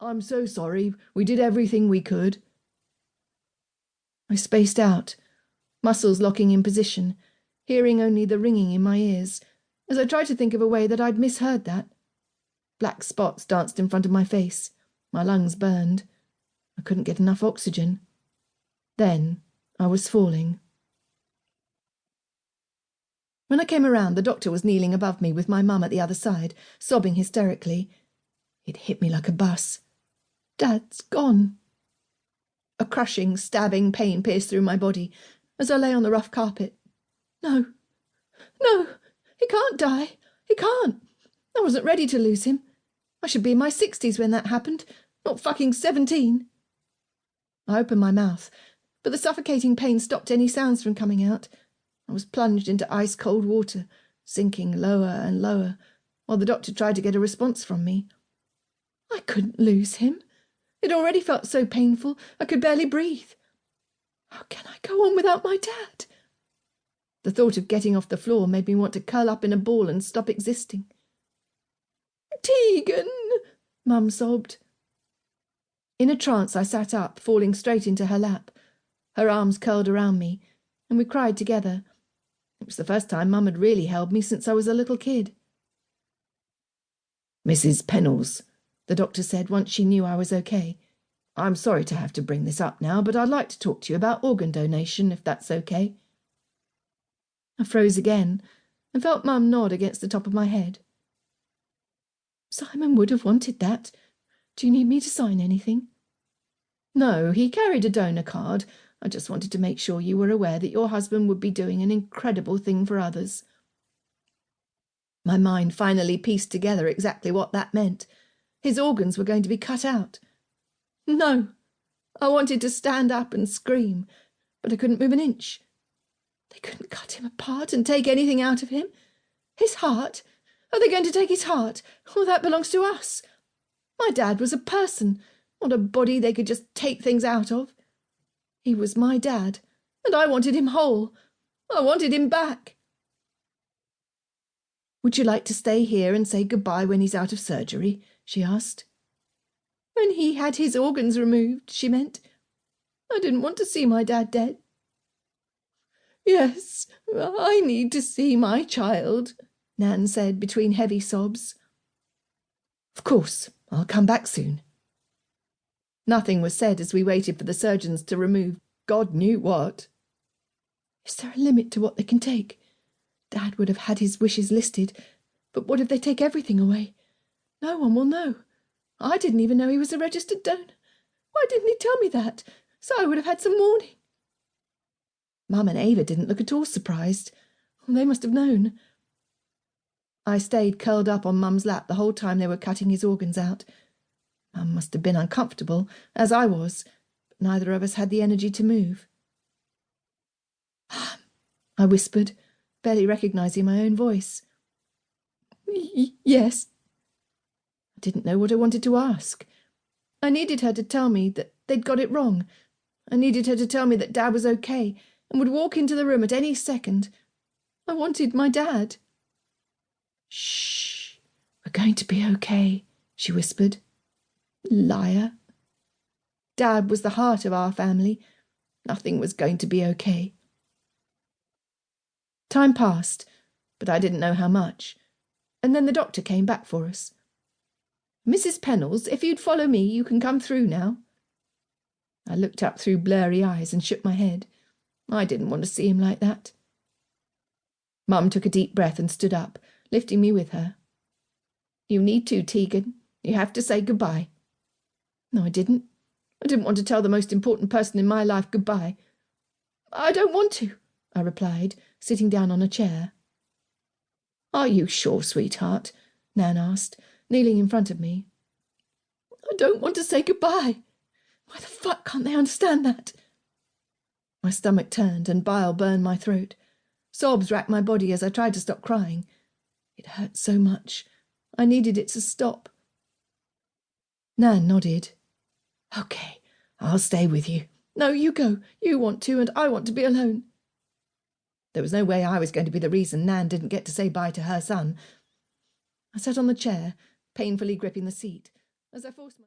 I'm so sorry. We did everything we could. I spaced out, muscles locking in position, hearing only the ringing in my ears, as I tried to think of a way that I'd misheard that. Black spots danced in front of my face. My lungs burned. I couldn't get enough oxygen. Then I was falling. When I came around, the doctor was kneeling above me with my mum at the other side, sobbing hysterically. It hit me like a bus. Dad's gone. A crushing, stabbing pain pierced through my body as I lay on the rough carpet. No, he can't die. He can't. I wasn't ready to lose him. I should be in my 60s when that happened, not fucking 17. I opened my mouth, but the suffocating pain stopped any sounds from coming out. I was plunged into ice-cold water, sinking lower and lower, while the doctor tried to get a response from me. I couldn't lose him. It already felt so painful, I could barely breathe. How can I go on without my dad? The thought of getting off the floor made me want to curl up in a ball and stop existing. Tegan, Mum sobbed. In a trance I sat up, falling straight into her lap. Her arms curled around me, and we cried together. It was the first time Mum had really held me since I was a little kid. Mrs. Pennells, the doctor said once she knew I was okay. I'm sorry to have to bring this up now, but I'd like to talk to you about organ donation, if that's okay. I froze again and felt Mum nod against the top of my head. Simon would have wanted that. Do you need me to sign anything? No, he carried a donor card. I just wanted to make sure you were aware that your husband would be doing an incredible thing for others. My mind finally pieced together exactly what that meant. His organs were going to be cut out. No, I wanted to stand up and scream, but I couldn't move an inch. They couldn't cut him apart and take anything out of him. His heart? Are they going to take his heart? Oh, that belongs to us. My dad was a person, not a body they could just take things out of. He was my dad, and I wanted him whole. I wanted him back. Would you like to stay here and say goodbye when he's out of surgery? She asked. When he had his organs removed, she meant. I didn't want to see my dad dead. Yes, I need to see my child, Nan said between heavy sobs. Of course, I'll come back soon. Nothing was said as we waited for the surgeons to remove God knew what. Is there a limit to what they can take? Dad would have had his wishes listed, but what if they take everything away? No one will know. I didn't even know he was a registered donor. Why didn't he tell me that? So I would have had some warning. Mum and Ava didn't look at all surprised. They must have known. I stayed curled up on Mum's lap the whole time they were cutting his organs out. Mum must have been uncomfortable, as I was, but neither of us had the energy to move. I whispered, barely recognising my own voice. Yes. I didn't know what I wanted to ask. I needed her to tell me that they'd got it wrong. I needed her to tell me that Dad was okay and would walk into the room at any second. I wanted my dad. Shh, we're going to be okay, she whispered. Liar. Dad was the heart of our family. Nothing was going to be okay. Time passed, but I didn't know how much, and then the doctor came back for us. Mrs. Pennells, if you'd follow me, you can come through now. I looked up through blurry eyes and shook my head. I didn't want to see him like that. Mum took a deep breath and stood up, lifting me with her. You need to, Tegan. You have to say goodbye. No, I didn't. I didn't want to tell the most important person in my life goodbye. I don't want to, I replied, sitting down on a chair. Are you sure, sweetheart? Nan asked, kneeling in front of me. I don't want to say goodbye. Why the fuck can't they understand that? My stomach turned and bile burned my throat. Sobs racked my body as I tried to stop crying. It hurt so much. I needed it to stop. Nan nodded. Okay, I'll stay with you. No, you go. You want to, and I want to be alone. There was no way I was going to be the reason Nan didn't get to say bye to her son. I sat on the chair, painfully gripping the seat, as I forced my...